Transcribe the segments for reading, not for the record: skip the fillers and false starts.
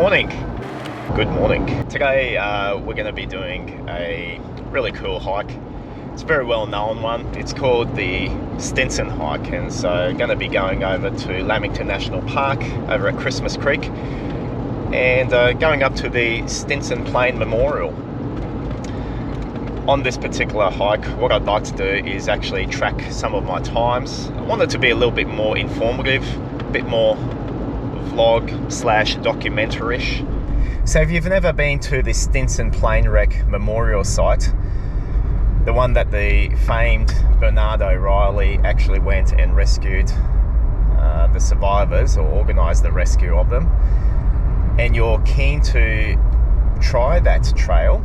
morning. Good morning. Today we're going to be doing a really cool hike. It's a very well known one. It's called the Stinson hike, and so going to be going over to Lamington National Park over at Christmas Creek and going up to the Stinson Plane Memorial. On this particular hike, what I'd like to do is actually track some of my times. I want it to be a little bit more informative, a bit more vlog slash documentary-ish. So if you've never been to the Stinson Plane Wreck memorial site, the one that the famed Bernard O'Reilly actually went and rescued the survivors, or organised the rescue of them, and you're keen to try that trail,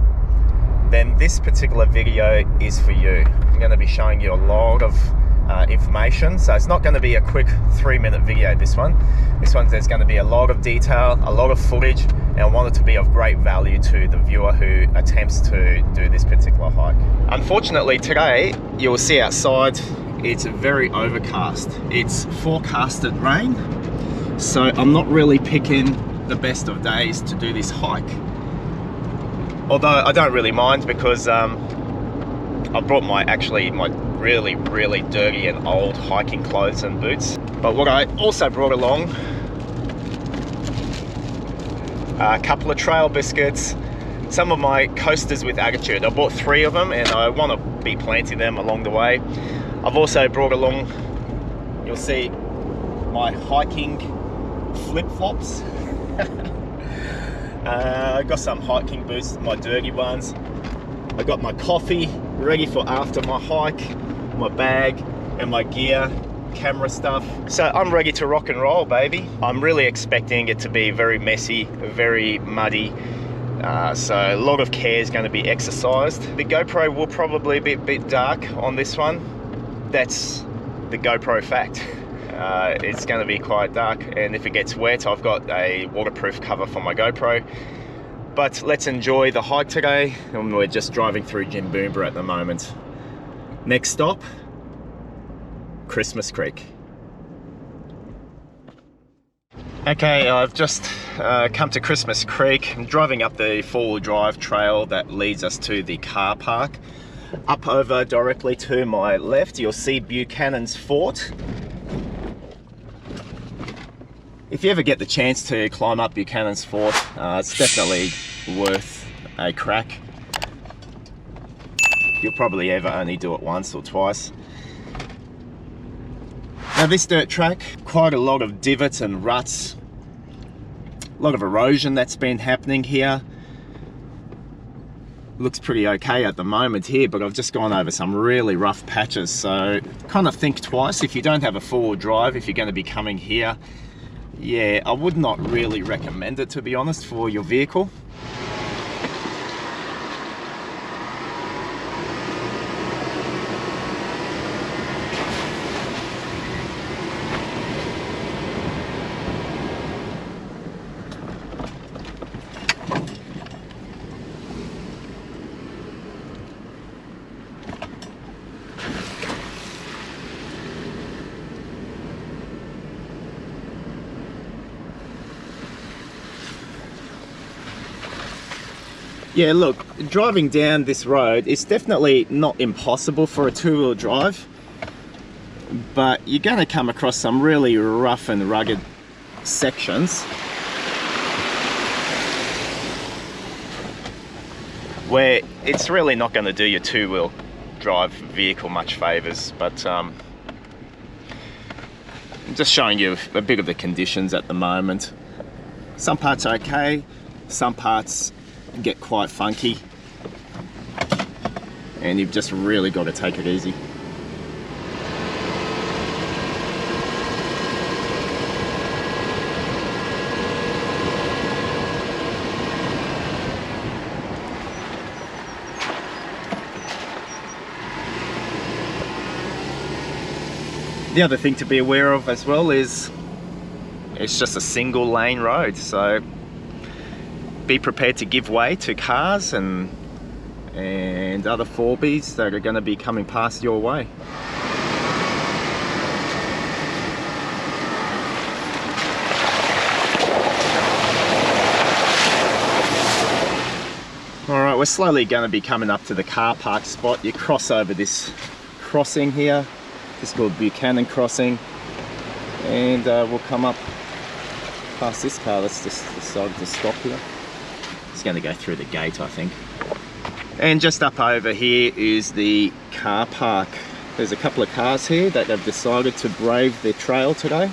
then this particular video is for you. I'm going to be showing you a lot of information, so it's not going to be a quick 3-minute video. This one there's going to be a lot of detail, a lot of footage, and I want it to be of great value to the viewer who attempts to do this particular hike. Unfortunately today, you'll see outside it's very overcast. It's forecasted rain, so I'm not really picking the best of days to do this hike. Although I don't really mind, because I brought my really dirty and old hiking clothes and boots. But what I also brought along, a couple of Trail Biscuits, some of my coasters with attitude. I bought 3 of them and I want to be planting them along the way. I've also brought along, you'll see, my hiking flip-flops. I got some hiking boots, my dirty ones. I got my coffee ready for after my hike, my bag and my gear, camera stuff. So I'm ready to rock and roll, baby. I'm really expecting it to be very messy, very muddy. So a lot of care is going to be exercised. The GoPro will probably be a bit dark on this one. That's the GoPro fact. It's going to be quite dark, and if it gets wet, I've got a waterproof cover for my GoPro. But let's enjoy the hike today, and we're just driving through Jimboomba at the moment. Next stop, Christmas Creek. Okay, I've just come to Christmas Creek. I'm driving up the 4-wheel drive trail that leads us to the car park. Up over directly to my left, you'll see Buchanan's Fort. If you ever get the chance to climb up Buchanan's Fort, it's definitely worth a crack. You'll probably ever only do it once or twice. Now this dirt track, quite a lot of divots and ruts, a lot of erosion that's been happening here. Looks pretty okay at the moment here, but I've just gone over some really rough patches, so kind of think twice if you don't have a 4-wheel drive, if you're going to be coming here. Yeah, I would not really recommend it, to be honest, for your vehicle. Yeah, look, driving down this road, it's definitely not impossible for a 2-wheel drive, but you're going to come across some really rough and rugged sections where it's really not going to do your 2-wheel drive vehicle much favors. But I'm just showing you a bit of the conditions at the moment. Some parts are okay, some parts get quite funky, and you've just really got to take it easy. The other thing to be aware of as well is it's just a single lane road, so be prepared to give way to cars and other 4Bs that are going to be coming past your way. we're slowly going to be coming up to the car park spot. You cross over this crossing here. This is called Buchanan Crossing. And we'll come up past this car. Let's just decide to stop here. It's going to go through the gate, I think. And just up over here is the car park. There's a couple of cars here that have decided to brave the trail today.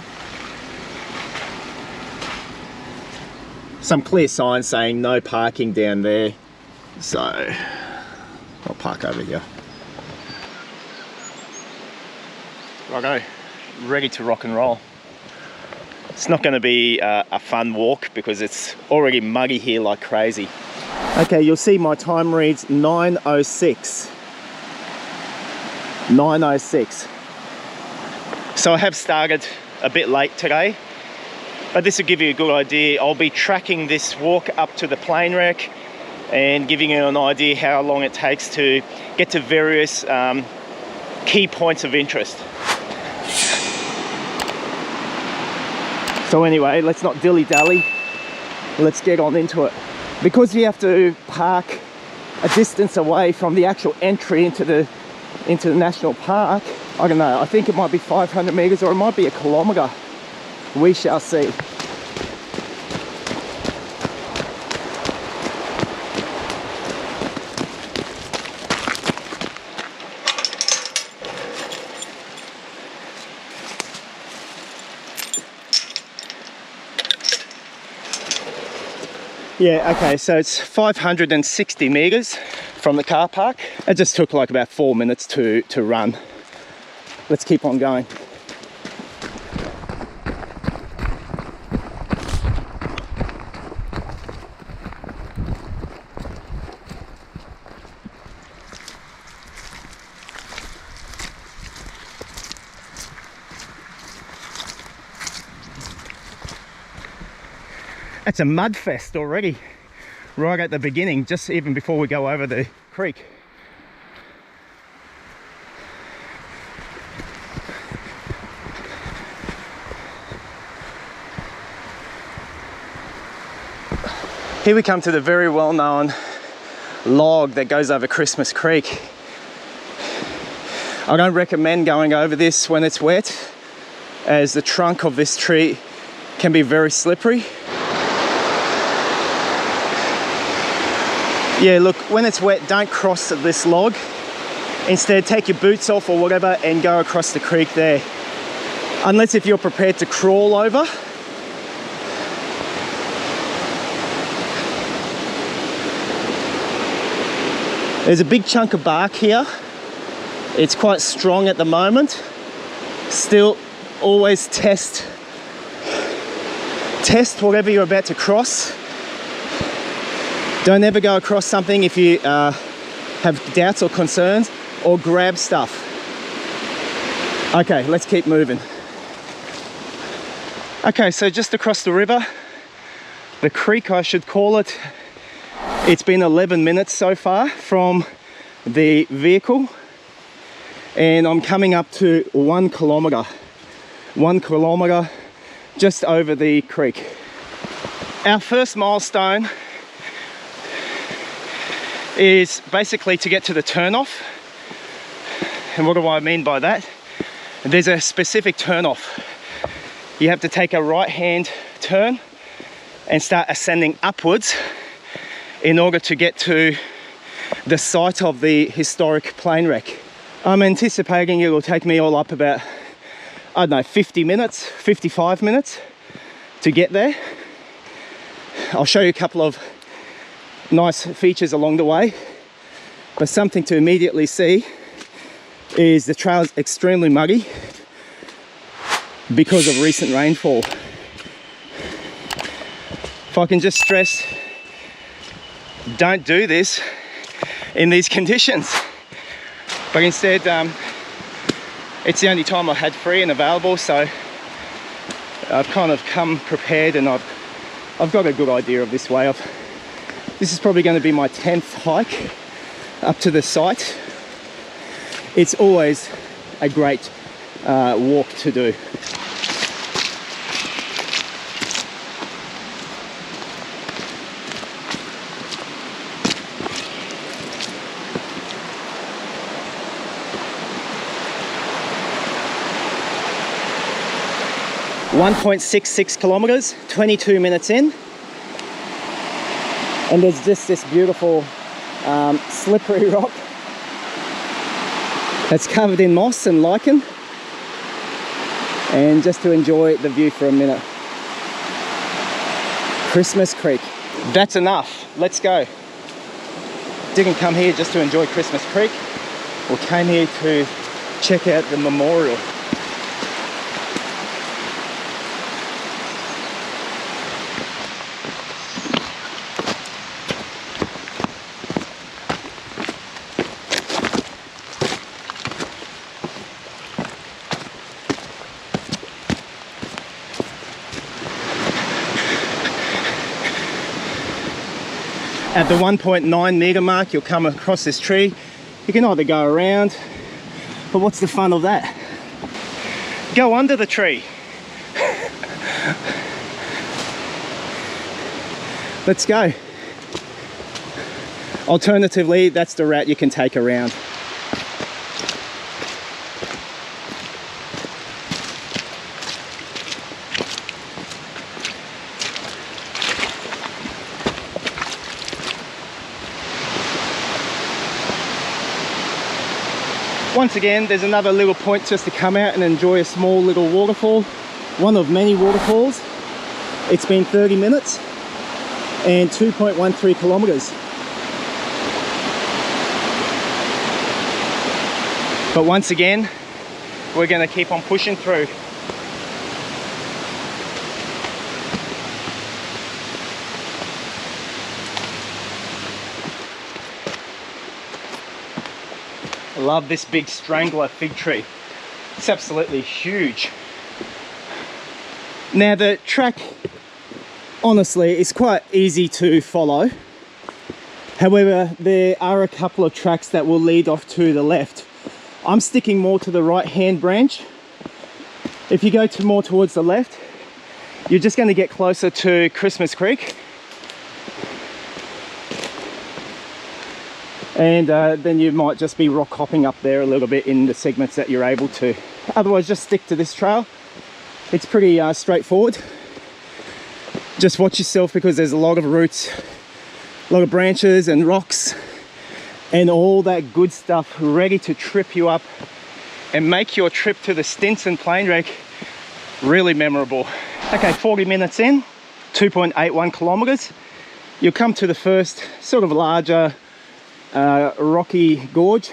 Some clear signs saying no parking down there. So I'll park over here. Righto, ready to rock and roll. It's not going to be a fun walk because it's already muggy here like crazy. Okay, you'll see my time reads 9:06. 9:06. So I have started a bit late today, but this will give you a good idea. I'll be tracking this walk up to the plane wreck and giving you an idea how long it takes to get to various key points of interest. So anyway, let's not dilly-dally, let's get on into it. Because you have to park a distance away from the actual entry into the national park, I don't know, I think it might be 500 meters or it might be a kilometer. We shall see. Yeah, okay, so it's 560 meters from the car park. It just took like about 4 minutes to run. Let's keep on going. It's a mud fest already, right at the beginning, just even before we go over the creek. Here we come to the very well-known log that goes over Christmas Creek. I don't recommend going over this when it's wet, as the trunk of this tree can be very slippery. Yeah, look, when it's wet, don't cross this log. Instead, take your boots off or whatever and go across the creek there. Unless if you're prepared to crawl over. There's a big chunk of bark here. It's quite strong at the moment. Still, always test whatever you're about to cross. Don't ever go across something if you have doubts or concerns, or grab stuff. Okay, let's keep moving. Okay, so just across the river, the creek I should call it. It's been 11 minutes so far from the vehicle, and I'm coming up to 1 kilometer. 1 kilometer just over the creek. Our first milestone is basically to get to the turnoff. And what do I mean by that? There's a specific turnoff. You have to take a right hand turn and start ascending upwards in order to get to the site of the historic plane wreck. I'm anticipating it will take me all up about, I don't know, 50 minutes, 55 minutes to get there. I'll show you a couple of nice features along the way, but something to immediately see is the trail is extremely muggy because of recent rainfall. If I can just stress, don't do this in these conditions, but instead it's the only time I had free and available, so I've kind of come prepared, and I've got a good idea of this way. This is probably going to be my 10th hike up to the site. It's always a great walk to do. 1.66 kilometers, 22 minutes in. And there's just this beautiful slippery rock that's covered in moss and lichen. And just to enjoy the view for a minute. Christmas Creek. That's enough. Let's go. Didn't come here just to enjoy Christmas Creek. We came here to check out the memorial. At the 1.9 meter mark, you'll come across this tree. You can either go around, but what's the fun of that? Go under the tree. Let's go. Alternatively, that's the route you can take around. Once again, there's another little point just to come out and enjoy a small little waterfall. One of many waterfalls. It's been 30 minutes and 2.13 kilometers. But once again, we're going to keep on pushing through. I love this big strangler fig tree. It's absolutely huge. Now the track, honestly, is quite easy to follow. However, there are a couple of tracks that will lead off to the left. I'm sticking more to the right hand branch. If you go more towards the left, you're just going to get closer to Christmas Creek. And then you might just be rock hopping up there a little bit in the segments that you're able to. Otherwise, just stick to this trail. It's pretty straightforward. Just watch yourself because there's a lot of roots, a lot of branches and rocks and all that good stuff ready to trip you up and make your trip to the Stinson Plane Wreck really memorable. Okay, 40 minutes in, 2.81 kilometers. You'll come to the first sort of larger rocky gorge.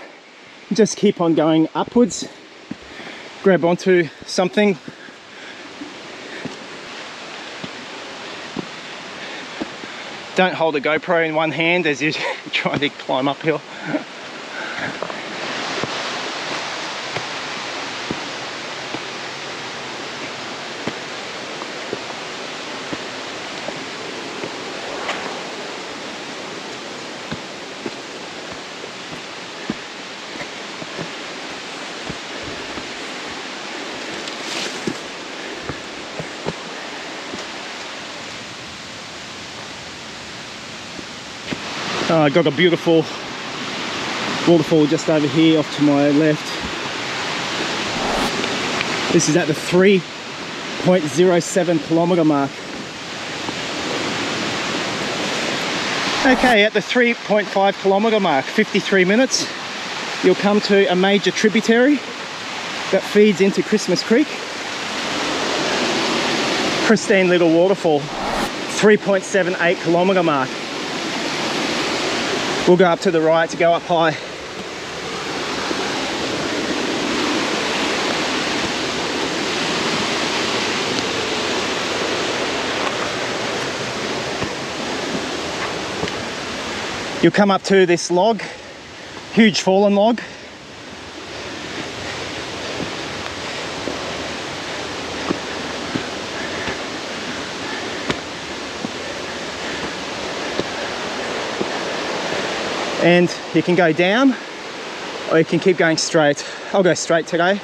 Just keep on going upwards, grab onto something. Don't hold a GoPro in one hand as you try to climb uphill. I got a beautiful waterfall just over here off to my left. This is at the 3.07 kilometer mark. Okay, at the 3.5 kilometer mark, 53 minutes, you'll come to a major tributary that feeds into Christmas Creek. Pristine little waterfall, 3.78 kilometer mark. We'll go up to the right to go up high. You'll come up to this log, huge fallen log. And you can go down or you can keep going straight. I'll go straight today.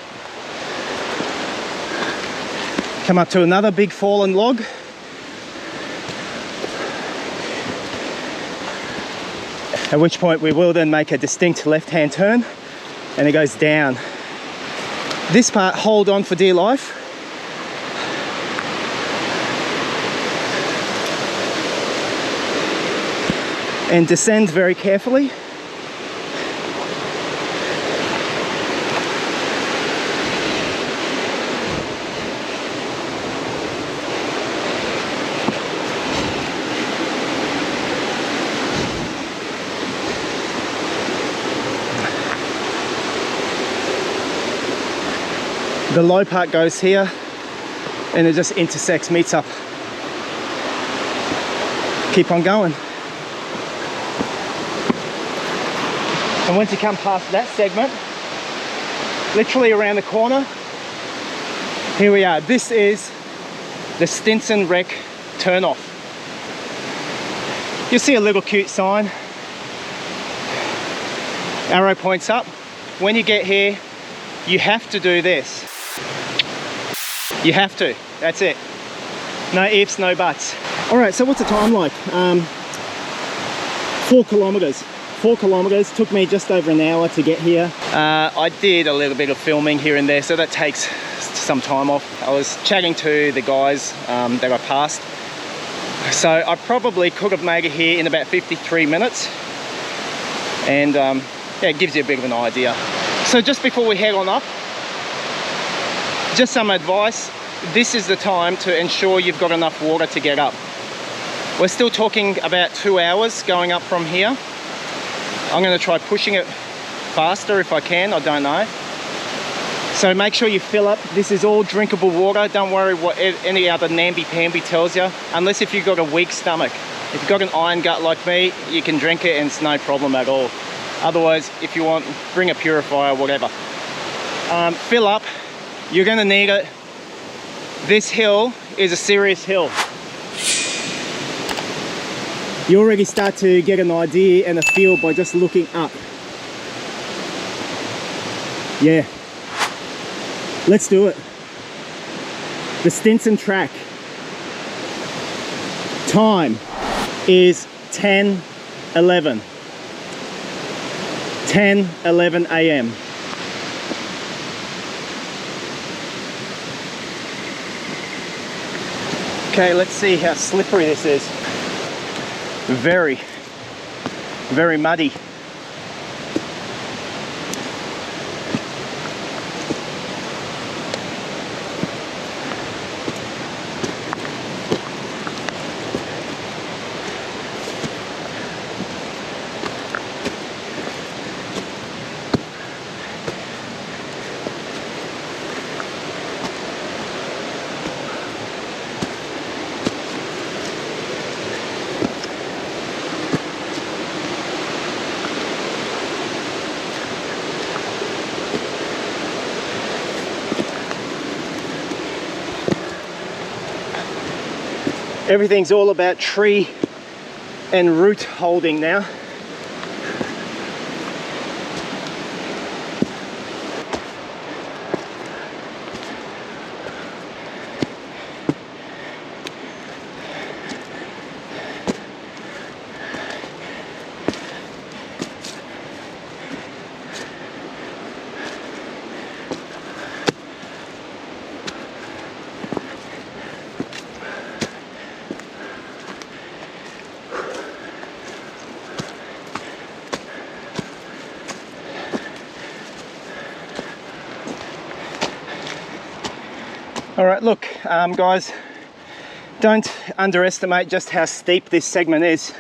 Come up to another big fallen log. At which point we will then make a distinct left-hand turn and it goes down. This part, hold on for dear life. and descend very carefully. The low part goes here and it just intersects, meets up. Keep on going. And once you come past that segment, literally around the corner, here we are. This is the Stinson Wreck Turnoff. You'll see a little cute sign. Arrow points up. When you get here, you have to do this. You have to, that's it. No ifs, no buts. All right, so what's the time like? 4 kilometers. 4 kilometers, took me just over an hour to get here. I did a little bit of filming here and there, so that takes some time off. I was chatting to the guys that I passed. So I probably could have made it here in about 53 minutes. And yeah, it gives you a bit of an idea. So just before we head on up, just some advice. This is the time to ensure you've got enough water to get up. We're still talking about 2 hours going up from here. I'm going to try pushing it faster if I can, I don't know. So make sure you fill up. This is all drinkable water. Don't worry what any other namby-pamby tells you, unless if you've got a weak stomach. If you've got an iron gut like me, you can drink it and it's no problem at all. Otherwise, if you want, bring a purifier, whatever. Fill up. You're going to need it. This hill is a serious hill. You already start to get an idea and a feel by just looking up. Yeah. Let's do it. The Stinson track. Time is 10:11. 10:11 a.m. Okay, let's see how slippery this is. Very, very muddy. Everything's all about tree and root holding now. All right, look, guys, don't underestimate just how steep this segment is.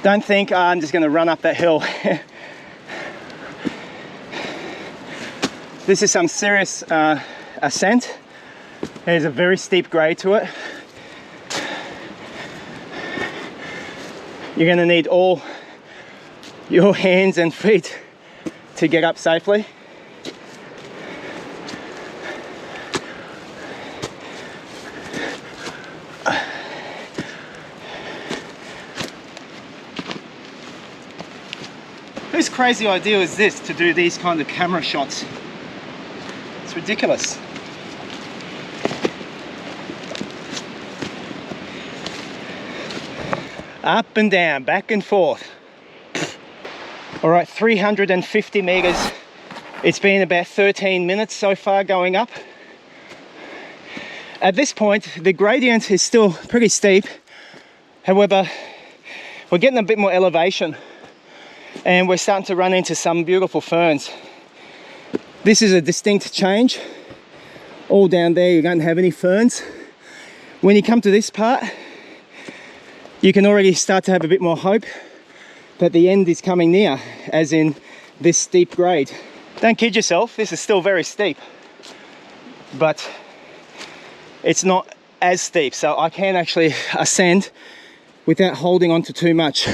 Don't think I'm just going to run up that hill. This is some serious ascent. There's a very steep grade to it. You're going to need all your hands and feet to get up safely. Whose crazy idea is this to do these kind of camera shots? It's ridiculous. Up and down, back and forth. All right, 350 meters. It's been about 13 minutes so far going up. At this point, the gradient is still pretty steep. However, we're getting a bit more elevation and we're starting to run into some beautiful ferns. This is a distinct change. All down there you don't have any ferns. When you come to this part, you can already start to have a bit more hope that the end is coming near, as in this steep grade. Don't kid yourself, this is still very steep, but it's not as steep, so I can actually ascend without holding on to too much.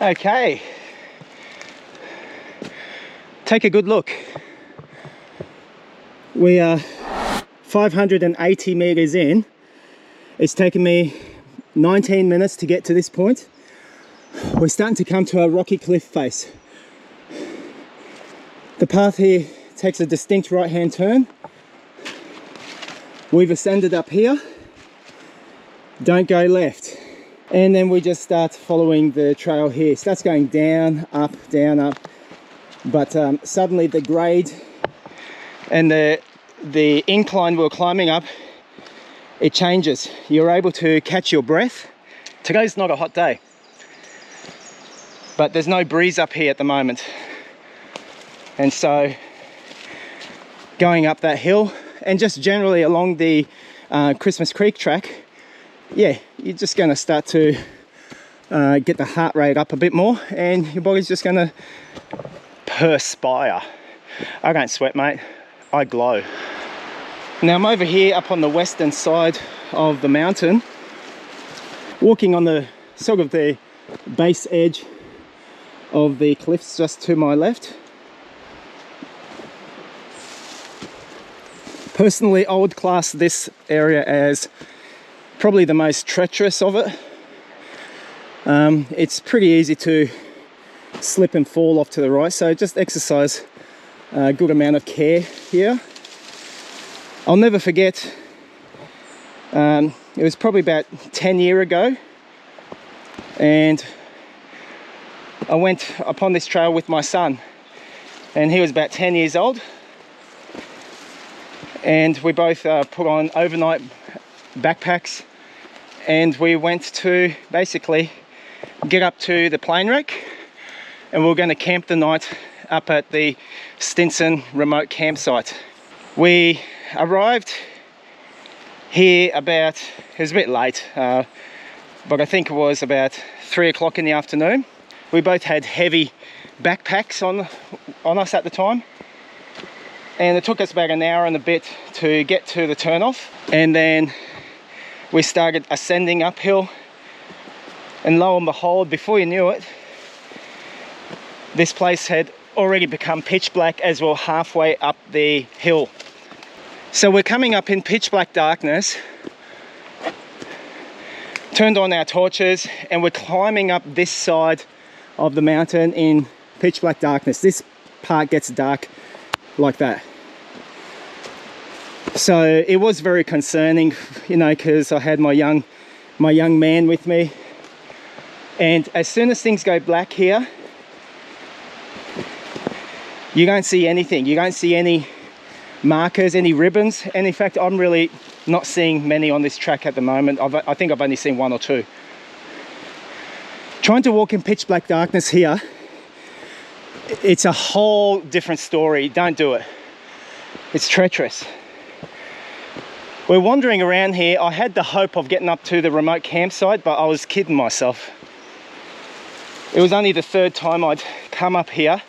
Okay, take a good look. We are 580 meters in. It's taken me 19 minutes to get to this point. We're starting to come to a rocky cliff face. The path here takes a distinct right-hand turn. We've ascended up here. Don't go left. And then we just start following the trail here. It starts going down, up, but suddenly the grade and the incline we're climbing up, it changes. You're able to catch your breath. Today's not a hot day, but there's no breeze up here at the moment. And so going up that hill and just generally along the Christmas Creek track, yeah, you're just going to start to get the heart rate up a bit more and your body's just going to perspire. I don't sweat, mate. I glow. Now I'm over here up on the western side of the mountain, walking on the sort of the base edge of the cliffs just to my left. Personally, I would class this area as probably the most treacherous of it. It's pretty easy to slip and fall off to the right, so just exercise a good amount of care here. I'll never forget, it was probably about 10 years ago, and I went upon this trail with my son, and he was about 10 years old, and we both put on overnight backpacks and we went to basically get up to the plane wreck, and we were going to camp the night up at the Stinson remote campsite. We arrived here about, it was a bit late, but I think it was about 3 o'clock in the afternoon. We both had heavy backpacks on us at the time, and it took us about an hour and a bit to get to the turnoff, and then we started ascending uphill, and lo and behold, before you knew it, this place had already become pitch black as we're halfway up the hill. So we're coming up in pitch black darkness, turned on our torches, and we're climbing up this side of the mountain in pitch black darkness. This part gets dark like that. So it was very concerning, you know, because I had my young man with me, and as soon as things go black here, you don't see anything. You don't see any markers, any ribbons, and in fact I'm really not seeing many on this track at the moment. I think I've only seen one or two. Trying to walk in pitch black darkness here, it's a whole different story. Don't do it. It's treacherous. We're wandering around here. I had the hope of getting up to the remote campsite, but I was kidding myself. It was only the third time I'd come up here,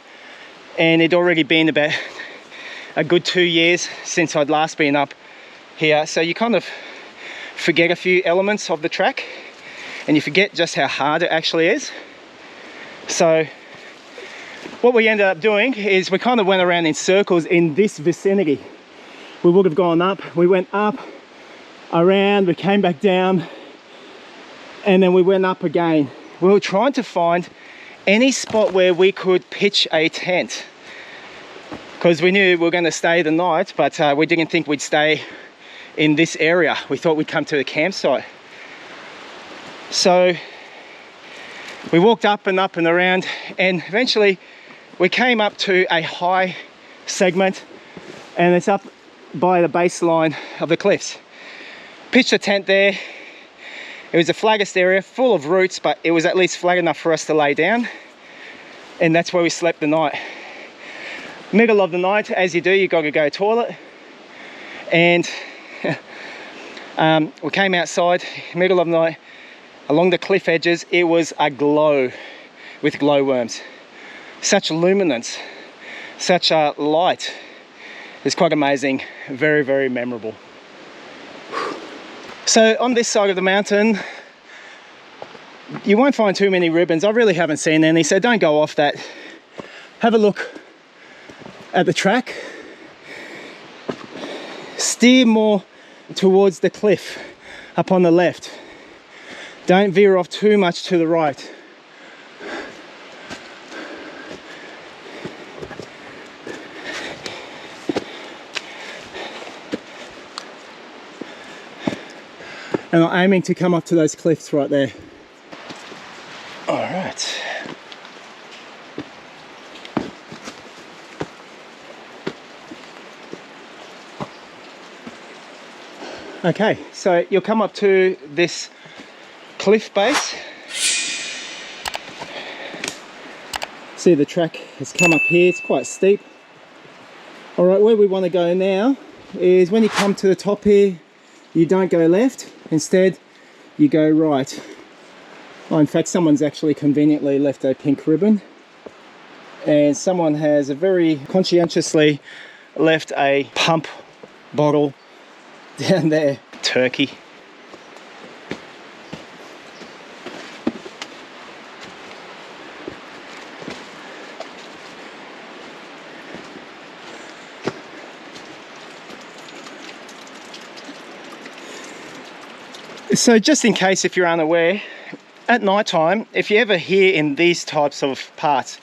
and it'd already been about a good 2 years since I'd last been up here. So you kind of forget a few elements of the track. and you forget just how hard it actually is. So what we ended up doing is we kind of went around in circles in this vicinity. We would have gone up, we went up, around, we came back down, and then we went up again. We were trying to find any spot where we could pitch a tent, because we knew we were going to stay the night, but we didn't think we'd stay in this area. We thought we'd come to the campsite. So we walked up and around, and eventually we came up to a high segment, and it's up by the baseline of the cliffs. Pitched a tent there. It was a flaggist area full of roots, but it was at least flag enough for us to lay down, and that's where we slept the night. Middle of the night, as you do, you got to go toilet, and we came outside, middle of the night, along the cliff edges. It was aglow with glowworms. Such luminance, such a light. It's quite amazing, very, very memorable. So on this side of the mountain, you won't find too many ribbons. I really haven't seen any, so don't go off that. Have a look at the track. Steer more towards the cliff up on the left. Don't veer off too much to the right. And I'm aiming to come up to those cliffs right there. All right. Okay, so you'll come up to this cliff base. See, the track has come up here. It's quite steep. All right, where we want to go now is when you come to the top here, you don't go left. Instead, you go right. Oh, in fact, someone's actually conveniently left a pink ribbon, and someone has very conscientiously left a pump bottle down there. Turkey. So just in case if you're unaware, at night time, if you ever hear in these types of parts,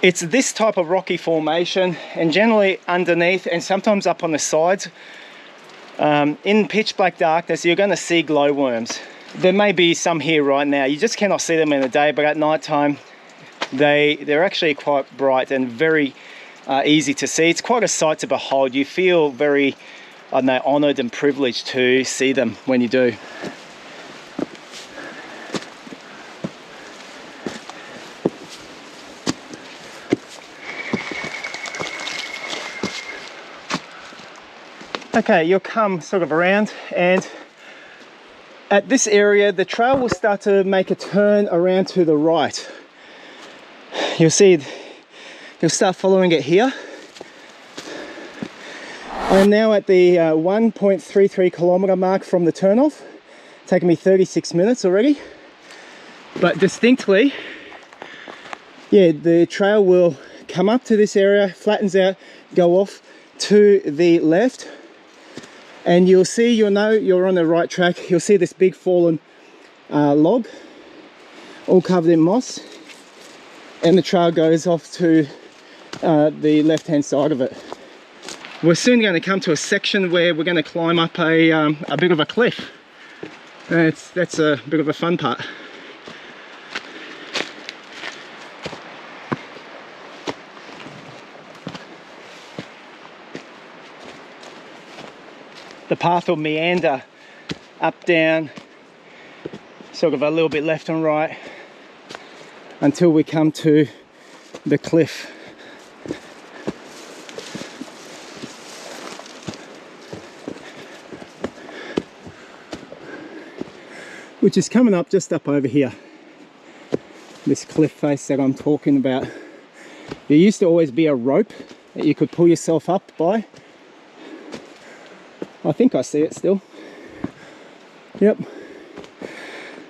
it's this type of rocky formation, and generally underneath and sometimes up on the sides, in pitch black darkness, you're going to see glowworms. There may be some here right now. You just cannot see them in the day, but at night time they're actually quite bright and very easy to see. It's quite a sight to behold. You feel very, I don't know, honoured and privileged to see them when you do. Okay, you'll come sort of around, and at this area the trail will start to make a turn around to the right. You'll see, you'll start following it here. I'm now at the 1.33 kilometre mark from the turnoff. It's taken me 36 minutes already, but distinctly, yeah, the trail will come up to this area, flattens out, go off to the left, and you'll see, you'll know you're on the right track. You'll see this big fallen log, all covered in moss, and the trail goes off to the left hand side of it. We're soon going to come to a section where we're going to climb up a bit of a cliff. That's a bit of a fun part. The path will meander up, down, sort of a little bit left and right, until we come to the cliff. Which is coming up just up over here. This cliff face that I'm talking about. There used to always be a rope that you could pull yourself up by. I think I see it still. Yep.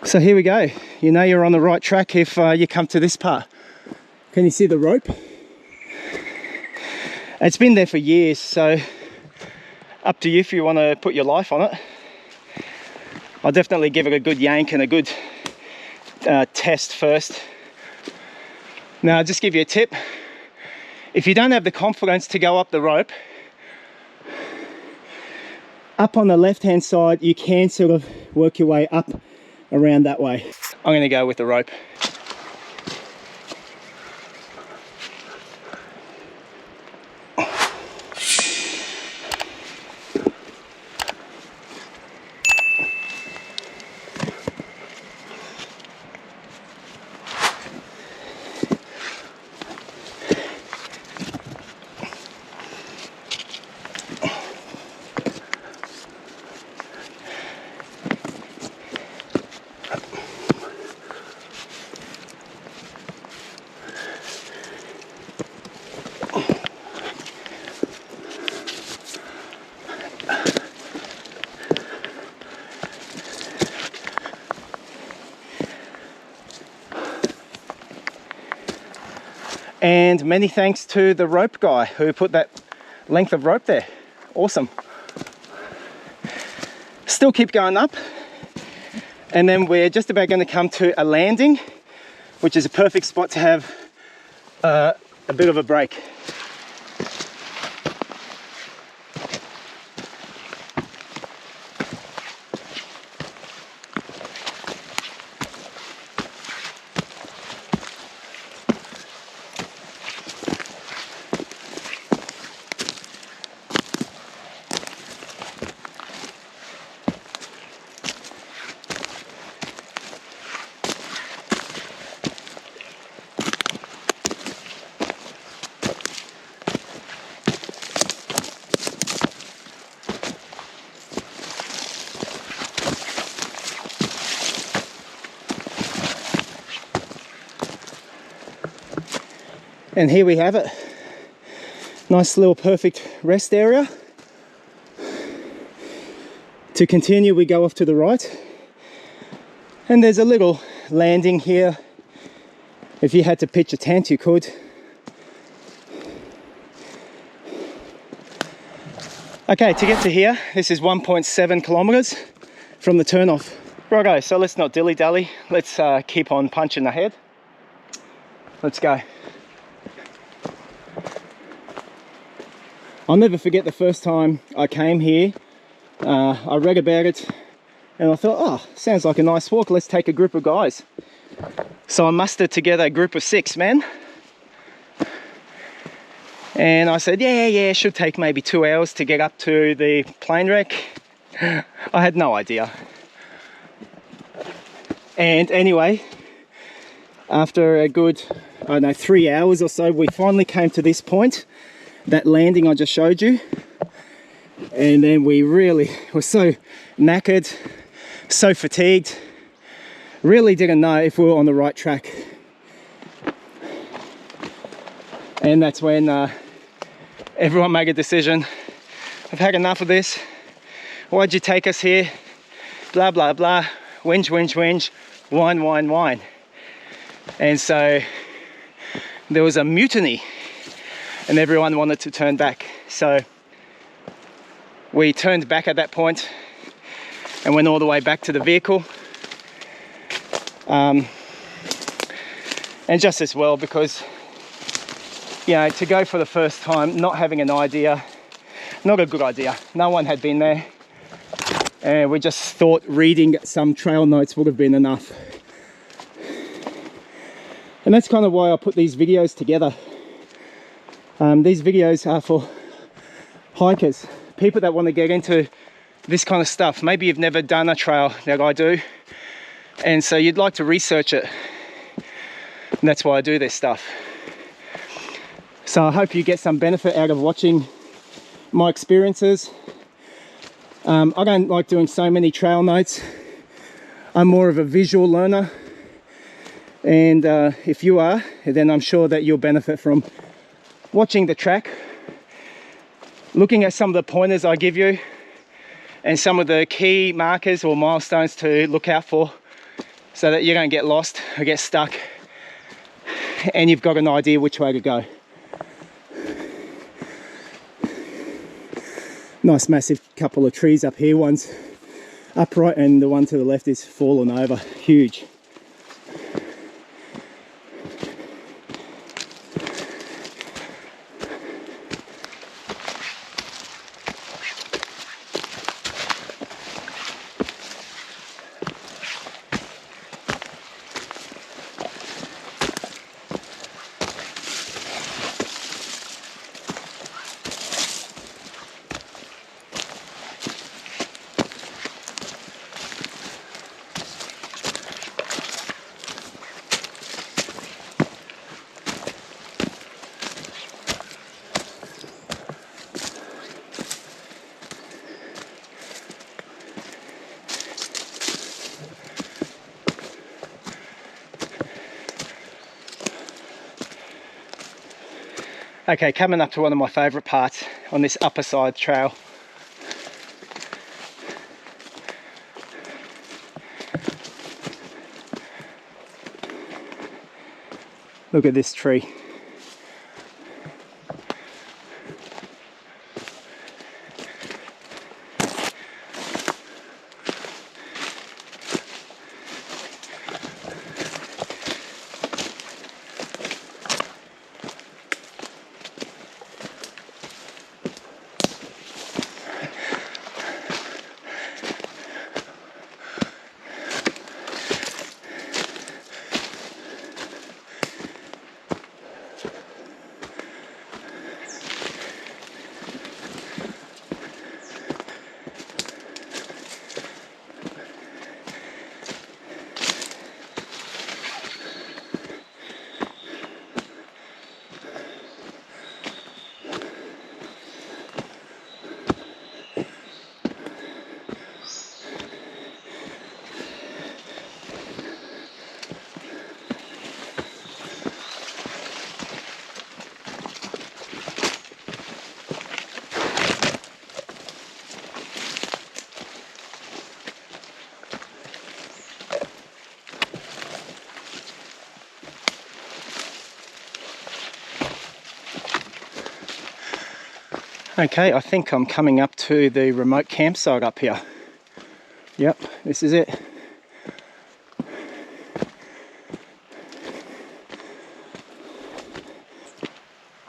So here we go. You know you're on the right track if you come to this part. Can you see the rope? It's been there for years, so up to you if you want to put your life on it. I'll definitely give it a good yank and a good test first. Now I'll just give you a tip. If you don't have the confidence to go up the rope, up on the left hand side you can sort of work your way up around that way. I'm going to go with the rope. And many thanks to the rope guy who put that length of rope there. Awesome. Still keep going up. And then we're just about going to come to a landing, which is a perfect spot to have a bit of a break. And here we have it. Nice little perfect rest area. To continue, we go off to the right. And there's a little landing here. If you had to pitch a tent, you could. Okay, to get to here, this is 1.7 kilometers from the turnoff. Righto, so let's not dilly-dally. Let's keep on punching ahead. Let's go. I'll never forget the first time I came here. I read about it and I thought, oh, sounds like a nice walk. Let's take a group of guys. So I mustered together a group of 6 men. And I said, yeah, it should take maybe 2 hours to get up to the plane wreck. I had no idea. And anyway, after a good, I don't know, 3 hours or so, we finally came to this point. That landing I just showed you, and then we really were so knackered, so fatigued, really didn't know if we were on the right track. And that's when everyone made a decision. I've had enough of this. Why'd you take us here? Blah blah blah, whinge whinge whinge, whine whine whine. And so there was a mutiny and everyone wanted to turn back. So we turned back at that point and went all the way back to the vehicle. And just as well, because, you know, to go for the first time, not having an idea, not a good idea. No one had been there. And we just thought reading some trail notes would have been enough. And that's kind of why I put these videos together. These videos are for hikers, people that want to get into this kind of stuff. Maybe you've never done a trail like I do, and so you'd like to research it. And that's why I do this stuff. So I hope you get some benefit out of watching my experiences. I don't like doing so many trail notes. I'm more of a visual learner, and if you are, then I'm sure that you'll benefit from watching the track, looking at some of the pointers I give you and some of the key markers or milestones to look out for so that you don't get lost or get stuck, and you've got an idea which way to go. Nice massive couple of trees up here. One's upright and the one to the left is fallen over. Huge. Okay, coming up to one of my favourite parts on this upper side trail. Look at this tree. Okay, I think I'm coming up to the remote campsite up here. Yep, this is it.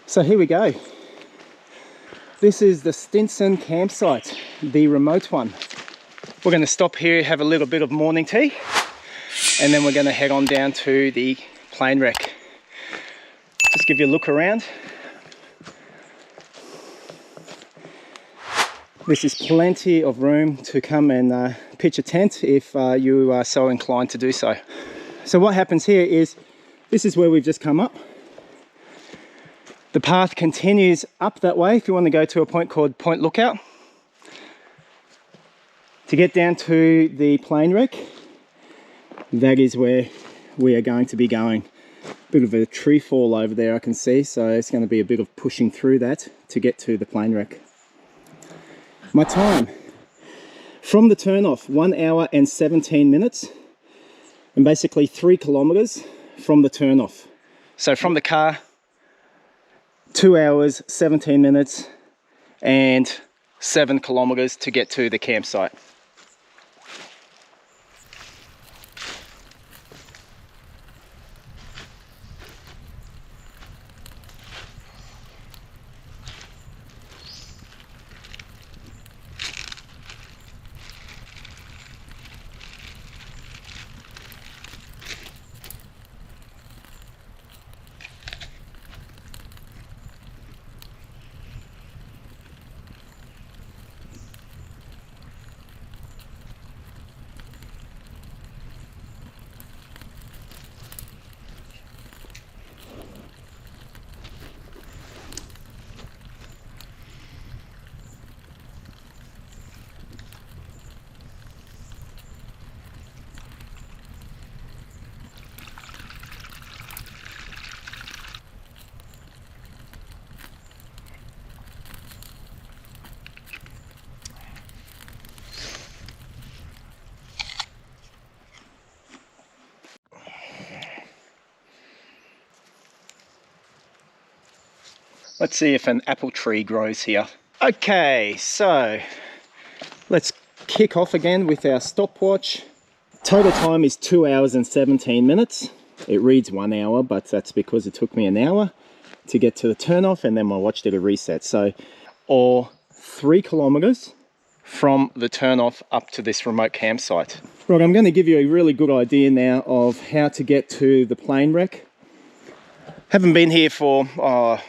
So here we go. This is the Stinson campsite, the remote one. We're going to stop here, have a little bit of morning tea, and then we're going to head on down to the plane wreck. Just give you a look around. This is plenty of room to come and pitch a tent if you are so inclined to do so. So what happens here is, this is where we've just come up. The path continues up that way if you want to go to a point called Point Lookout. To get down to the plane wreck, that is where we are going to be going. Bit of a tree fall over there I can see, so it's going to be a bit of pushing through that to get to the plane wreck. My time from the turnoff, 1 hour and 17 minutes, and basically 3 kilometers from the turnoff. So from the car, 2 hours, 17 minutes, and 7 kilometers to get to the campsite. Let's see if an apple tree grows here. Okay, so let's kick off again with our stopwatch. Total time is 2 hours and 17 minutes. It reads 1 hour, but that's because it took me an hour to get to the turnoff, and then my watch did a reset. So, or 3 kilometers from the turnoff up to this remote campsite. Right, I'm going to give you a really good idea now of how to get to the plane wreck. Haven't been here for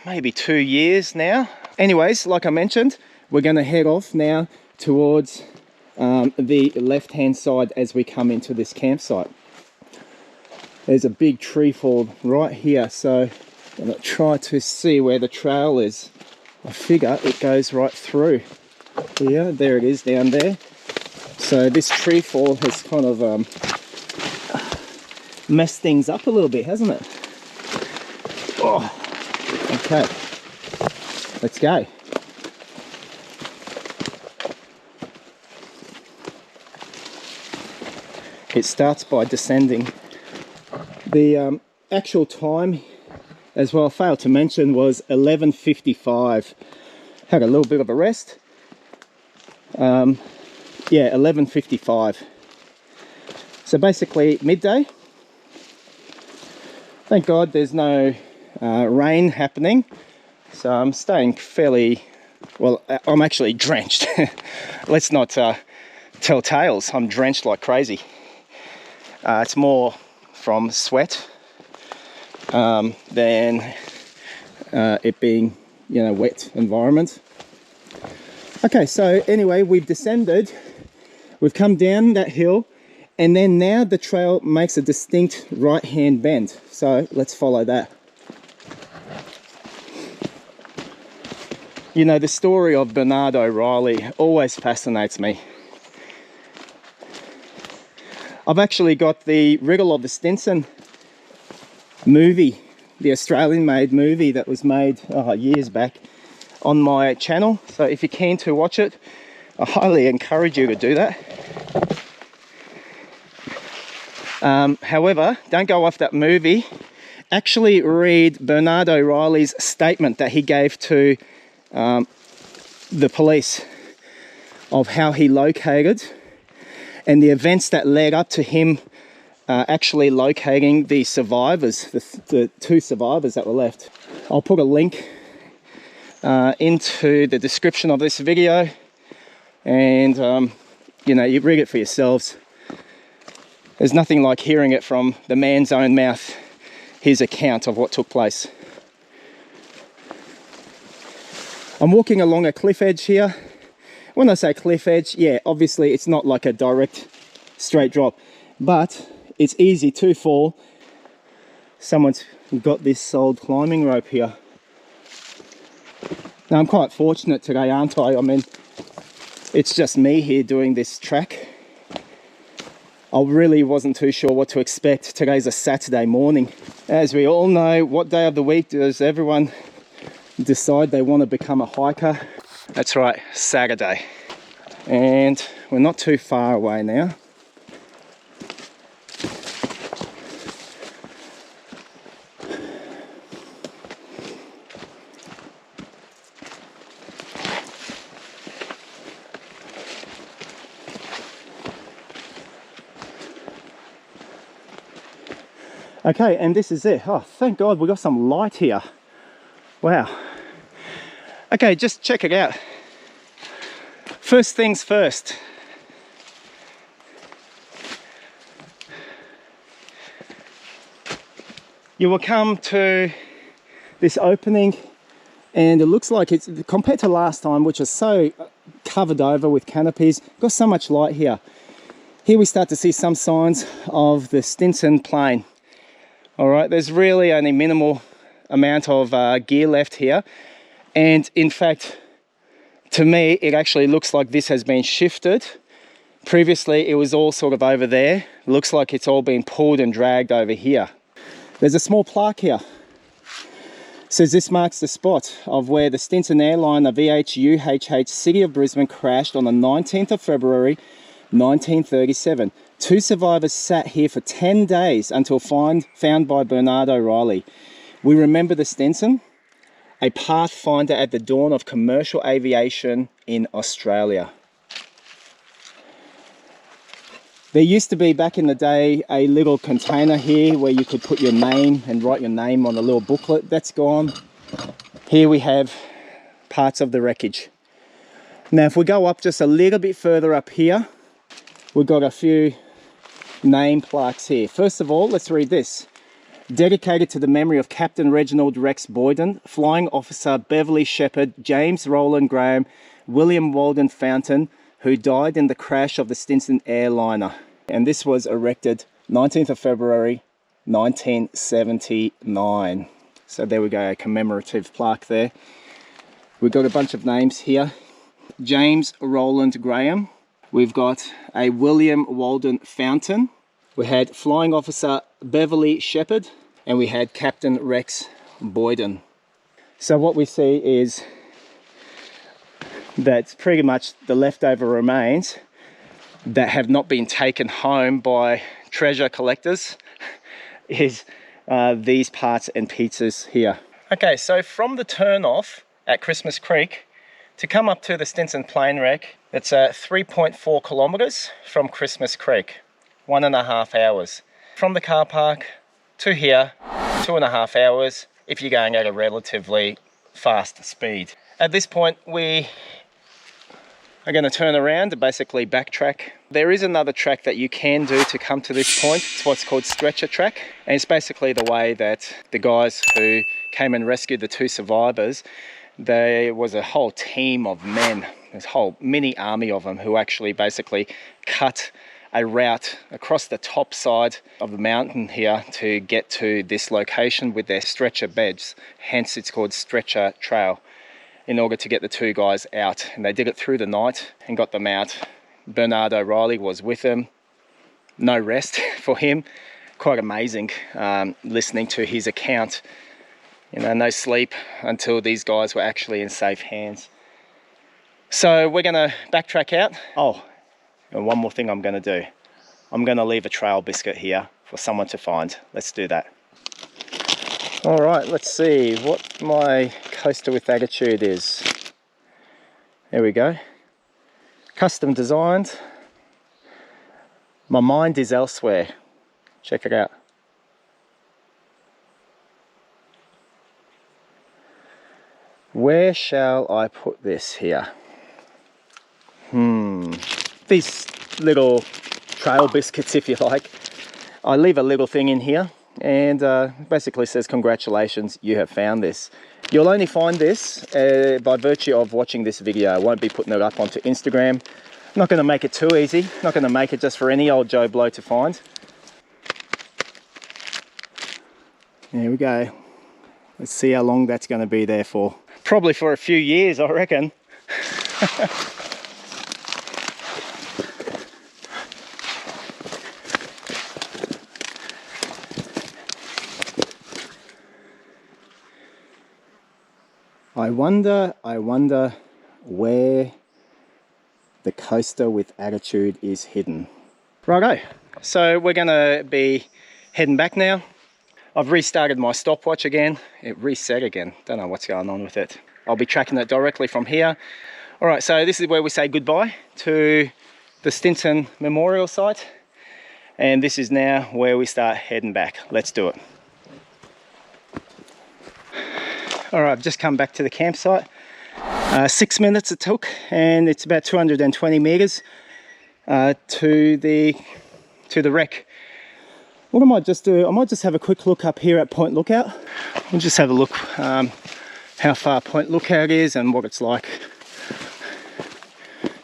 maybe 2 years now. Anyways, like I mentioned, we're going to head off now towards the left hand side as we come into this campsite. There's a big tree fall right here, so I'm going to try to see where the trail is. I figure it goes right through here. There it is down there. So this tree fall has kind of messed things up a little bit, hasn't it? Oh, okay, let's go. It starts by descending. The actual time, as well, I failed to mention, was 11:55. Had a little bit of a rest. Yeah, 11:55. So basically midday. Thank God there's no rain happening, so I'm staying fairly well. I'm actually drenched. Let's not tell tales. I'm drenched like crazy. It's more from sweat than it being, you know, wet environment. Okay, so anyway, we've descended, we've come down that hill, and then now the trail makes a distinct right hand bend. So let's follow that. You know, the story of Bernard O'Reilly always fascinates me. I've actually got the Riddle of the Stinson movie, the Australian made movie that was made years back, on my channel. So if you're keen to watch it, I highly encourage you to do that. However, don't go off that movie. Actually read Bernard O'Reilly's statement that he gave to the police of how he located and the events that led up to him actually locating the survivors, the 2 survivors that were left. I'll put a link into the description of this video, and you know, you read it for yourselves. There's nothing like hearing it from the man's own mouth, his account of what took place. I'm walking along a cliff edge here. When I say cliff edge, yeah, obviously it's not like a direct straight drop, but it's easy to fall. Someone's got this old climbing rope here. Now I'm quite fortunate today, aren't I? I mean, it's just me here doing this track. I really wasn't too sure what to expect. Today's a Saturday morning. As we all know, what day of the week does everyone decide they want to become a hiker? That's right, Saturday. And we're not too far away now. Okay, and this is it. Oh, thank God we got some light here. Wow. Okay, just check it out. First things first. You will come to this opening, and it looks like it's, compared to last time, which was so covered over with canopies, got so much light here. Here we start to see some signs of the Stinson Plane. All right, there's really only minimal amount of gear left here. And in fact, to me, it actually looks like this has been shifted. Previously, it was all sort of over there. Looks like it's all been pulled and dragged over here. There's a small plaque here. It says this marks the spot of where the Stinson airliner VHUHH City of Brisbane crashed on the 19th of February, 1937. 2 survivors sat here for 10 days until found by Bernard O'Reilly. We remember the Stinson, a pathfinder at the dawn of commercial aviation in Australia. There used to be, back in the day, a little container here where you could put your name and write your name on a little booklet. That's gone. Here we have parts of the wreckage. Now if we go up just a little bit further up here, we've got a few name plaques here. First of all, let's read this. Dedicated to the memory of Captain Reginald Rex Boyden, Flying Officer Beverly Shepherd, James Roland Graham, William Walden Fountain, who died in the crash of the Stinson airliner. And this was erected 19th of February 1979. So there we go, a commemorative plaque there. We've got a bunch of names here. James Roland Graham. We've got a William Walden Fountain. We had Flying Officer Beverly Shepherd, and we had Captain Rex Boyden. So what we see is that's pretty much the leftover remains that have not been taken home by treasure collectors is these parts and pieces here. Okay, so from the turnoff at Christmas Creek to come up to the Stinson Plane Wreck, it's 3.4 kilometers from Christmas Creek, 1.5 hours. From the car park to here, 2.5 hours if you're going at a relatively fast speed. At this point, we are going to turn around and basically backtrack. There is another track that you can do to come to this point. It's what's called stretcher track, and it's basically the way that the guys who came and rescued the 2 survivors, there was a whole team of men, this whole mini army of them, who actually basically cut a route across the top side of the mountain here to get to this location with their stretcher beds. Hence it's called Stretcher Trail, in order to get the 2 guys out. And they did it through the night and got them out. Bernard O'Reilly was with them. No rest for him. Quite amazing listening to his account. You know, no sleep until these guys were actually in safe hands. So we're gonna backtrack out. Oh, and one more thing I'm gonna do. I'm gonna leave a trail biscuit here for someone to find. Let's do that. All right, let's see what my coaster with attitude is. There we go. Custom designed. My mind is elsewhere. Check it out. Where shall I put this here? These little trail biscuits, if you like. I leave a little thing in here, and basically says, congratulations, you have found this. You'll only find this by virtue of watching this video. I won't be putting it up onto Instagram. I'm not going to make it too easy. Not going to make it just for any old Joe Blow to find. There we go. Let's see how long that's going to be there for. Probably for a few years, I reckon. I wonder where the coaster with attitude is hidden. Righto, so we're gonna be heading back now. I've restarted my stopwatch again. It reset again. Don't know what's going on with it. I'll be tracking it directly from here. All right, so this is where we say goodbye to the Stinson Memorial Site. And this is now where we start heading back. Let's do it. All right, I've just come back to the campsite. 6 minutes it took, and it's about 220 meters to the wreck. What I might just do, I might just have a quick look up here at Point Lookout. We'll just have a look how far Point Lookout is and what it's like.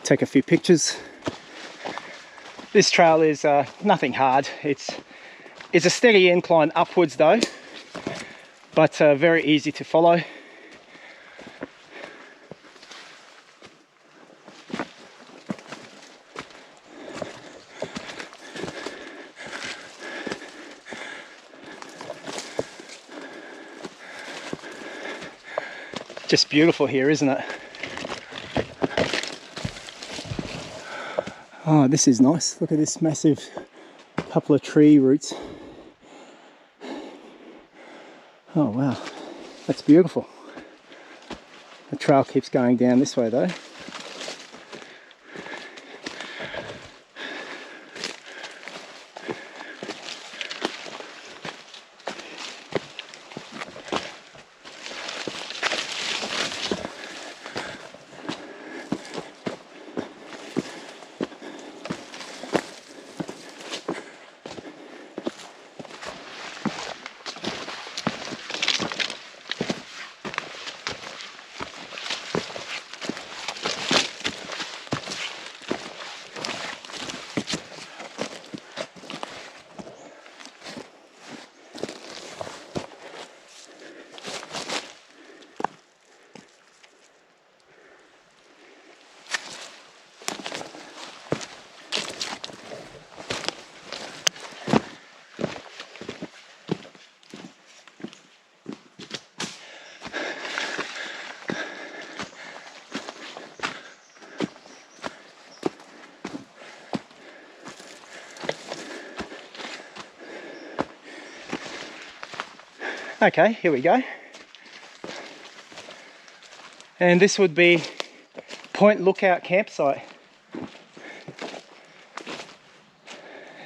Take a few pictures. This trail is nothing hard. It's a steady incline upwards though, but very easy to follow. Just beautiful here, isn't it? Oh, this is nice. Look at this massive couple of tree roots. Oh wow, that's beautiful. The trail keeps going down this way though. Okay, here we go. And this would be Point Lookout campsite.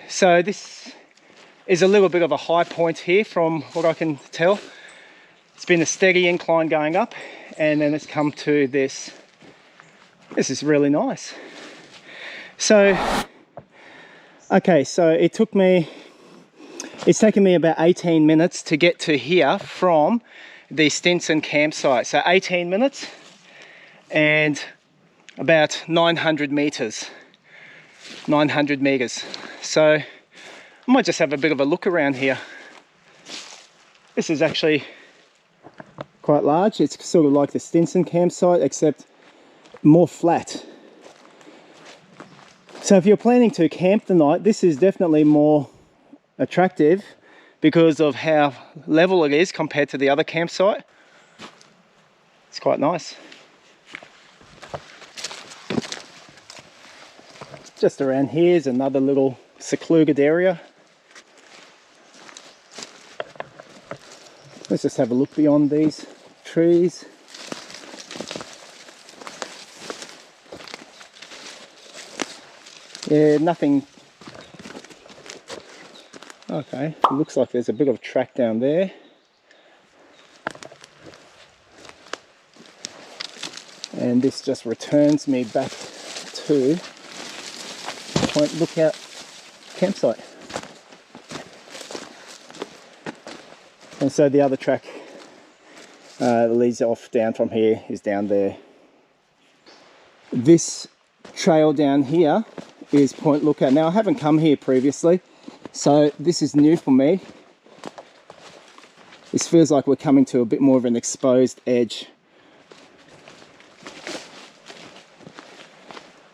So this is a little bit of a high point here from what I can tell. It's been a steady incline going up and then it's come to this. This is really nice. So, okay, so it's taken me about 18 minutes to get to here from the Stinson campsite. So 18 minutes and about 900 meters. 900 meters. So I might just have a bit of a look around here. This is actually quite large. It's sort of like the Stinson campsite except more flat. So if you're planning to camp the night, this is definitely more attractive because of how level it is compared to the other campsite. It's quite nice. Just around here is another little secluded area. Let's just have a look beyond these trees. Yeah, nothing. Okay, it looks like there's a bit of track down there. And this just returns me back to Point Lookout campsite. And so the other track that leads off down from here is down there. This trail down here is Point Lookout. Now I haven't come here previously, so this is new for me. This feels like we're coming to a bit more of an exposed edge,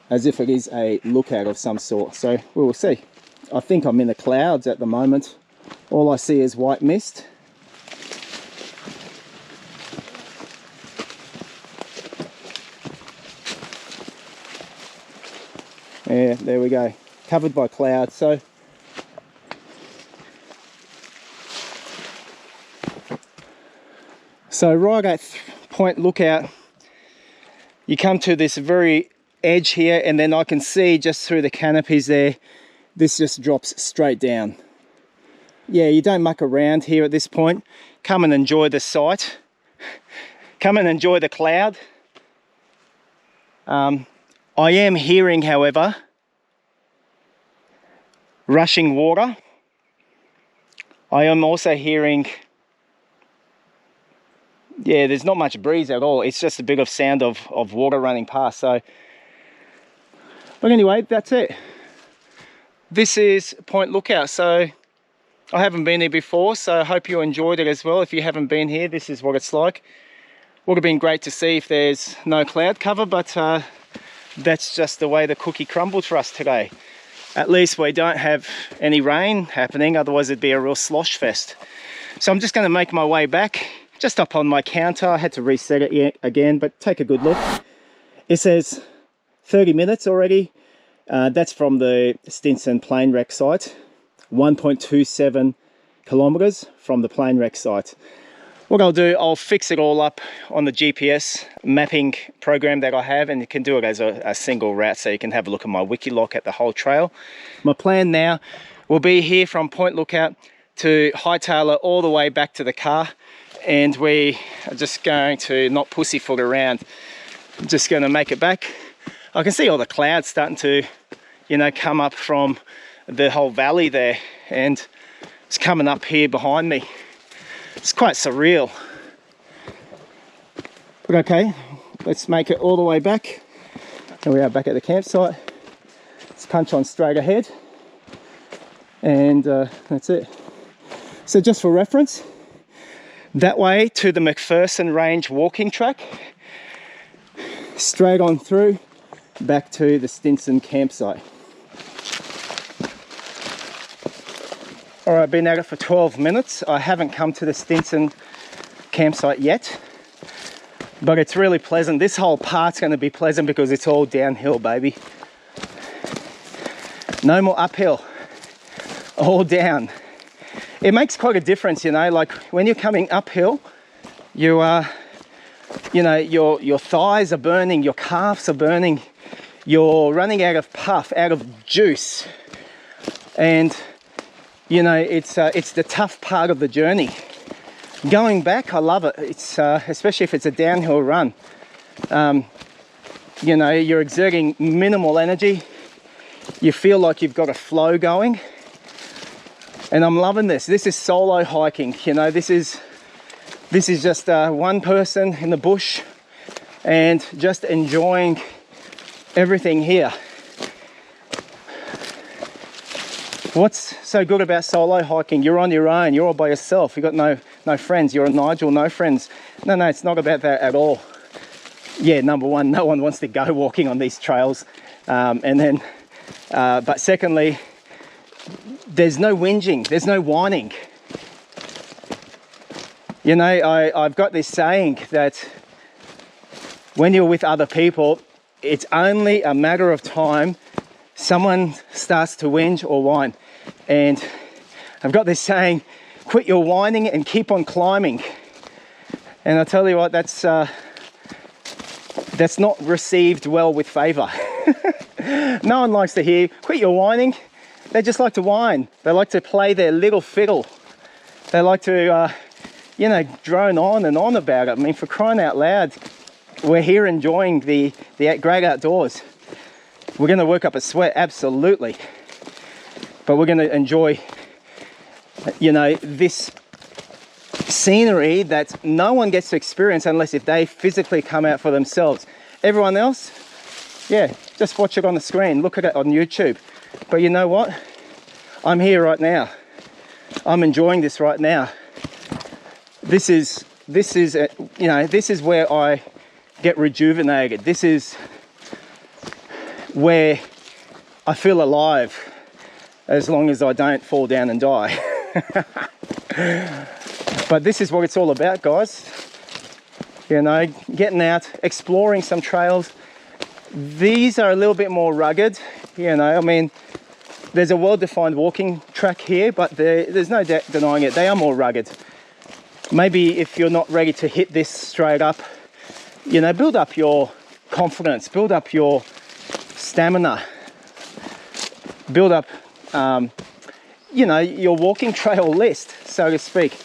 as if it is a lookout of some sort. So we will see. I think I'm in the clouds at the moment. All I see is white mist. Yeah, there we go. Covered by clouds. So right at Point Lookout, you come to this very edge here, and then I can see just through the canopies there, this just drops straight down. Yeah, you don't muck around here at this point. Come and enjoy the sight. Come and enjoy the cloud. I am hearing, however, rushing water. I am also hearing, yeah, there's not much breeze at all. It's just a bit of sound of water running past. So, but anyway, that's it. This is Point Lookout. So I haven't been here before, so I hope you enjoyed it as well. If you haven't been here, this is what it's like. Would have been great to see if there's no cloud cover, but that's just the way the cookie crumbled for us today. At least we don't have any rain happening, otherwise it'd be a real slosh fest. So I'm just going to make my way back. Just up on my counter, I had to reset it again, but take a good look. It says 30 minutes already. That's from the Stinson Plane Wreck site. 1.27 kilometers from the plane wreck site. What I'll do, I'll fix it all up on the GPS mapping program that I have, and you can do it as a single route, so you can have a look at my wiki lock at the whole trail. My plan now will be here from Point Lookout to Hightailer all the way back to the car, and we are just going to not pussyfoot around. I'm just going to make it back. I can see all the clouds starting to, you know, come up from the whole valley there, and it's coming up here behind me. It's quite surreal. But okay, let's make it all the way back. And we are back at the campsite. Let's punch on straight ahead. And that's it. So just for reference, that way to the McPherson Range walking track, straight on through, back to the Stinson campsite. All right, been at it for 12 minutes. I haven't come to the Stinson campsite yet, but it's really pleasant. This whole part's going to be pleasant because it's all downhill, baby. No more uphill, all down. It makes quite a difference, you know, like when you're coming uphill, you are, you know, your thighs are burning, your calves are burning, you're running out of puff, out of juice, and you know, it's the tough part of the journey. Going back, I love it. It's especially if it's a downhill run. You know, you're exerting minimal energy. You feel like you've got a flow going. And I'm loving this. This is solo hiking. You know, this is just one person in the bush and just enjoying everything here. What's so good about solo hiking? You're on your own, you're all by yourself, you've got no friends, you're a Nigel, no friends. No, it's not about that at all. Yeah, number one, no one wants to go walking on these trails. But secondly, there's no whinging, there's no whining. You know, I've got this saying that when you're with other people, it's only a matter of time someone starts to whinge or whine. And I've got this saying, quit your whining and keep on climbing. And I tell you what, that's not received well with favour. No one likes to hear, quit your whining. They just like to whine. They like to play their little fiddle. They like to, you know, drone on and on about it. I mean, for crying out loud, we're here enjoying the great outdoors. We're going to work up a sweat, absolutely. But we're going to enjoy, you know, this scenery that no one gets to experience unless if they physically come out for themselves. Everyone else, yeah, just watch it on the screen, look at it on YouTube. But you know what? I'm here right now. I'm enjoying this right now. This is you know, this is where I get rejuvenated. This is where I feel alive, as long as I don't fall down and die. But this is what it's all about, guys. You know, getting out, exploring some trails. These are a little bit more rugged, you know. I mean, there's a well-defined walking track here, but there's no denying it, they are more rugged. Maybe if you're not ready to hit this straight up, you know, build up your confidence, build up your stamina, build up, you know, your walking trail list, so to speak.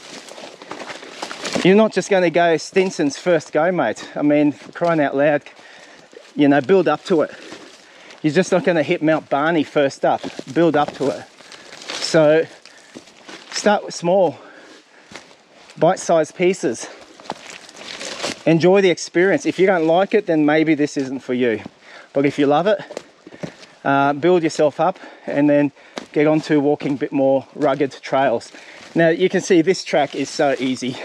You're not just going to go Stinson's first go, mate. I mean, for crying out loud, you know, build up to it. You're just not going to hit Mount Barney first up. Build up to it. So start with small, bite-sized pieces. Enjoy the experience. If you don't like it, then maybe this isn't for you. But if you love it, build yourself up and then get on to walking a bit more rugged trails. Now you can see this track is so easy.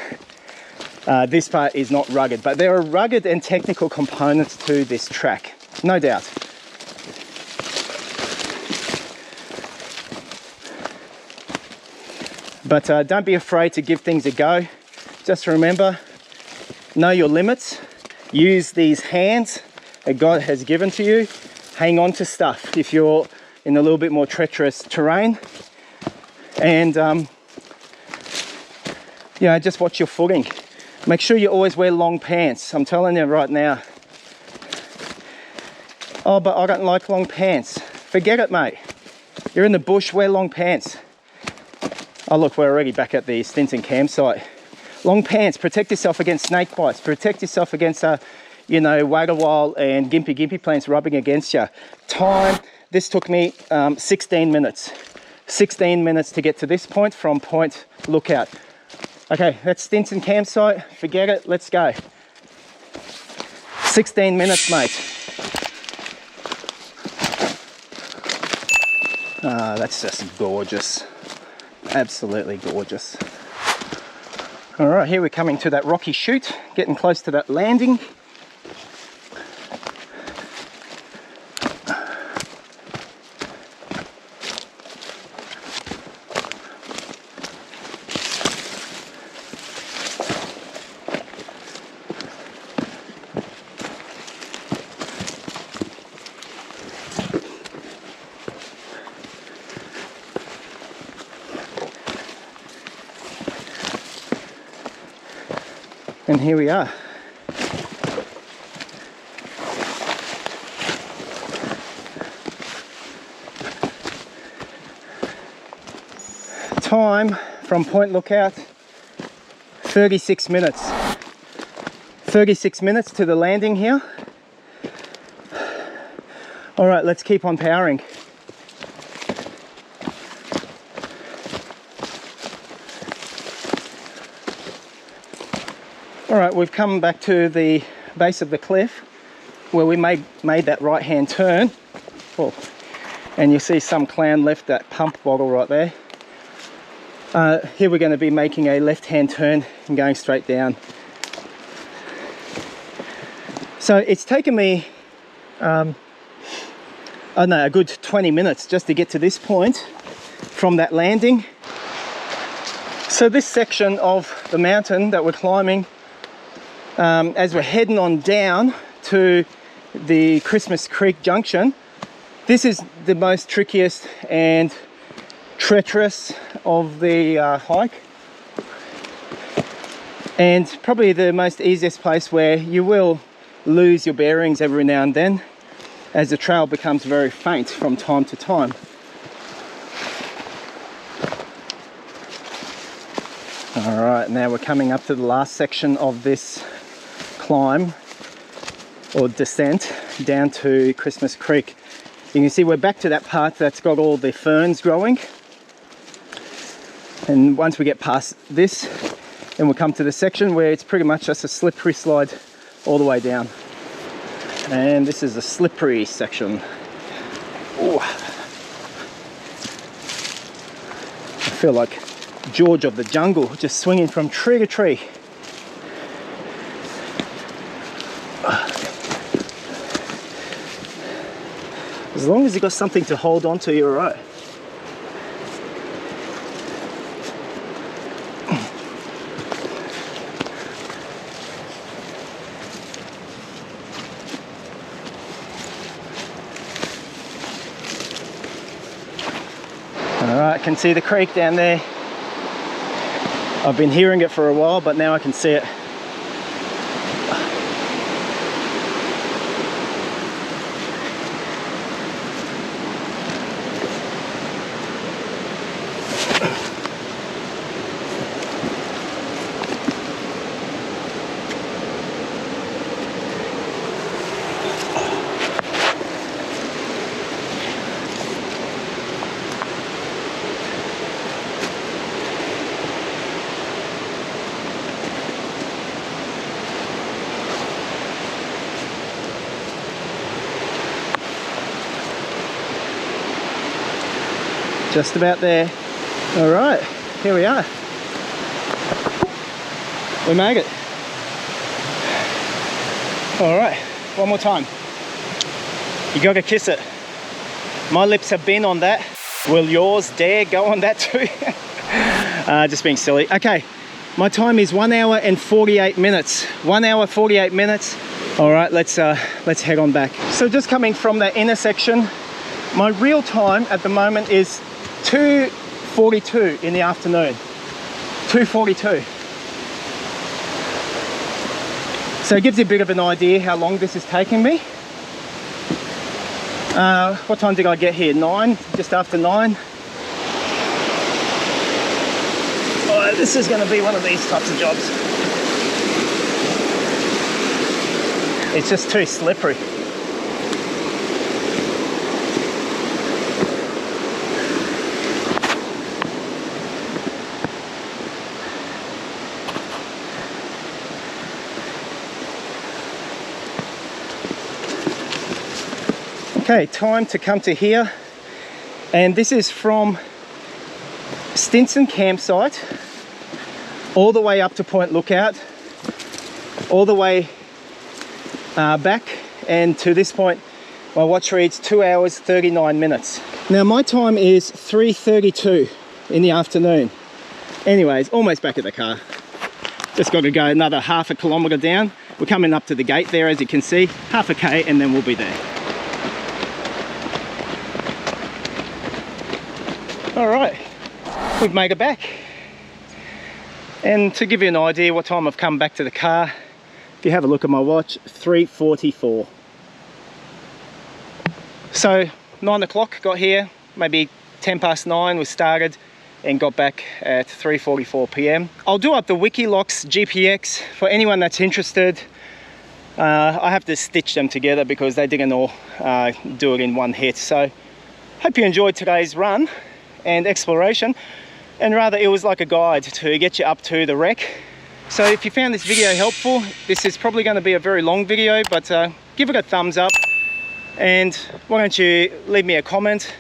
This part is not rugged, but there are rugged and technical components to this track, no doubt. But don't be afraid to give things a go. Just remember, know your limits. Use these hands that God has given to you. Hang on to stuff if you're in a little bit more treacherous terrain. And, you know, just watch your footing. Make sure you always wear long pants. I'm telling you right now. Oh, but I don't like long pants. Forget it, mate. You're in the bush, wear long pants. Oh look, we're already back at the Stinson campsite. Long pants, protect yourself against snake bites. Protect yourself against, you know, wait a while and gimpy plants rubbing against you. Time, this took me 16 minutes. 16 minutes to get to this point from Point Lookout. Okay, that's Stinson campsite. Forget it, let's go. 16 minutes, mate. Ah, that's just gorgeous. Absolutely gorgeous. All right, here we're coming to that rocky chute, getting close to that landing. And here we are. Time from Point Lookout, 36 minutes. 36 minutes to the landing here. All right, let's keep on powering. All right, we've come back to the base of the cliff where we made that right-hand turn. Oh, and you see some clown left that pump bottle right there. Here we're going to be making a left-hand turn and going straight down. So it's taken me, I don't know, a good 20 minutes just to get to this point from that landing. So this section of the mountain that we're climbing, as we're heading on down to the Christmas Creek Junction, this is the most trickiest and treacherous of the hike, and probably the most easiest place where you will lose your bearings every now and then as the trail becomes very faint from time to time. All right, now we're coming up to the last section of this climb or descent down to Christmas Creek. You can see we're back to that part that's got all the ferns growing, and once we get past this, then we'll come to the section where it's pretty much just a slippery slide all the way down. And this is a slippery section. Ooh. I feel like George of the Jungle, just swinging from tree to tree. As long as you've got something to hold on to, you're all right. All right, I can see the creek down there. I've been hearing it for a while, but now I can see it. Just about there. All right, here we are. We made it. All right, one more time. You gotta kiss it. My lips have been on that. Will yours dare go on that too? Just being silly. Okay, my time is 1 hour and 48 minutes. 1 hour, 48 minutes. All right, let's head on back. So just coming from that intersection, my real time at the moment is 2:42 in the afternoon. 2:42. So it gives you a bit of an idea how long this is taking me. What time did I get here? 9, just after 9. Oh, this is going to be one of these types of jobs. It's just too slippery. Okay, time to come to here, and this is from Stinson campsite all the way up to Point Lookout, all the way back, and to this point my watch reads 2 hours 39 minutes. Now my time is 3:32 in the afternoon. Anyways, almost back at the car. Just got to go another half a kilometre down. We're coming up to the gate there, as you can see, half a K, and then we'll be there. All right, we've made it back. And to give you an idea what time I've come back to the car, if you have a look at my watch, 3:44. So 9 o'clock, got here, maybe 10 past 9 we started, and got back at 3:44 p.m. I'll do up the Wikilox GPX for anyone that's interested. I have to stitch them together because they didn't all do it in one hit. So hope you enjoyed today's run and exploration, and rather it was like a guide to get you up to the wreck. So if you found this video helpful, this is probably going to be a very long video, but give it a thumbs up, and why don't you leave me a comment,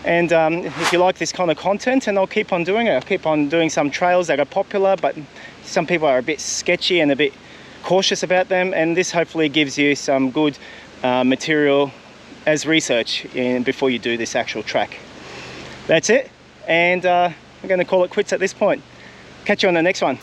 and if you like this kind of content, and I'll keep on doing it. I'll keep on doing some trails that are popular, but some people are a bit sketchy and a bit cautious about them, and this hopefully gives you some good material as research before you do this actual track. That's it, and I'm going to call it quits at this point. Catch you on the next one.